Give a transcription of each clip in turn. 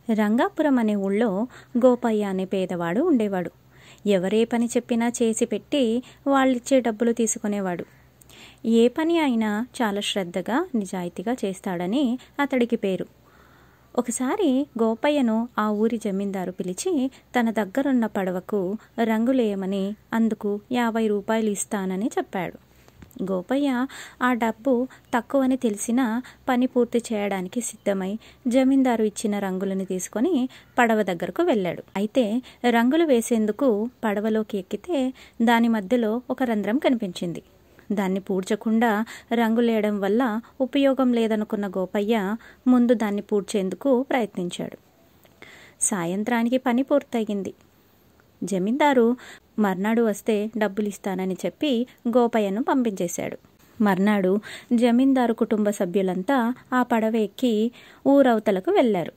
రంగాపురం అనే ఊళ్ళో గోపయ్య అనే పేదవాడు ఉండేవాడు. ఎవరే పని చెప్పినా చేసి పెట్టి వాళ్ళిచ్చే డబ్బులు తీసుకునేవాడు. ఏ పని అయినా చాలా శ్రద్ధగా నిజాయితీగా చేస్తాడని అతడికి పేరు. ఒకసారి గోపయ్యను ఆ ఊరి జమీందారు పిలిచి తన దగ్గరున్న పడవకు రంగులేయమని అందుకు 50 రూపాయలు ఇస్తానని చెప్పాడు. గోపయ్య ఆ డబ్బు తక్కువని తెలిసినా పని పూర్తి చేయడానికి సిద్ధమై జమీందారు ఇచ్చిన రంగులను తీసుకొని పడవ దగ్గరకు వెళ్ళాడు. అయితే రంగులు వేసేందుకు పడవలోకి ఎక్కితే దాని మధ్యలో ఒక రంధ్రం కనిపించింది. దాన్ని పూడ్చకుండా రంగులేయడం వల్ల ఉపయోగం లేదనుకున్న గోపయ్య ముందు దాన్ని పూడ్చేందుకు ప్రయత్నించాడు. సాయంత్రానికి పని పూర్తయింది. జమీందారు మర్నాడు వస్తే డబ్బులు ఇస్తానని చెప్పి గోపయ్యను పంపించేశాడు. మర్నాడు జమీందారు కుటుంబ సభ్యులంతా ఆ పడవ ఎక్కి ఊరవతలకు వెళ్లారు.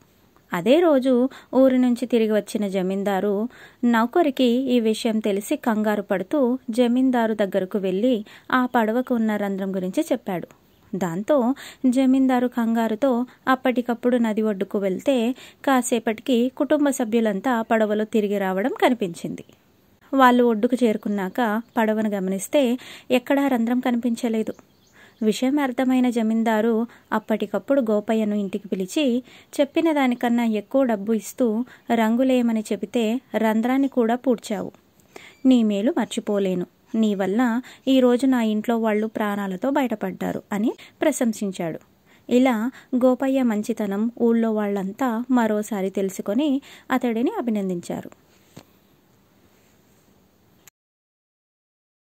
అదే రోజు ఊరి నుంచి తిరిగి వచ్చిన జమీందారు నౌకరికి ఈ విషయం తెలిసి కంగారు పడుతూ జమీందారు దగ్గరకు వెళ్ళి ఆ పడవకు ఉన్న రంధ్రం గురించి చెప్పాడు. దాంతో జమీందారు కంగారుతో అప్పటికప్పుడు నది ఒడ్డుకు వెళ్తే కాసేపటికి కుటుంబ సభ్యులంతా పడవలో తిరిగి రావడం కనిపించింది. వాళ్ళు ఒడ్డుకు చేరుకున్నాక పడవను గమనిస్తే ఎక్కడా రంధ్రం కనిపించలేదు. విషయం అర్థమైన జమీందారు అప్పటికప్పుడు గోపయ్యను ఇంటికి పిలిచి చెప్పిన దానికన్నా ఎక్కువ డబ్బు ఇస్తూ రంగులేయమని చెబితే రంధ్రాన్ని కూడా పూడ్చావు. నీ మేలు మర్చిపోలేను. నీ వల్ల ఈరోజు నా ఇంట్లో వాళ్ళు ప్రాణాలతో బయటపడ్డారు అని ప్రశంసించాడు. ఇలా గోపయ్య మంచితనం ఊళ్ళో వాళ్ళంతా మరోసారి తెలుసుకొని అతడిని అభినందించారు.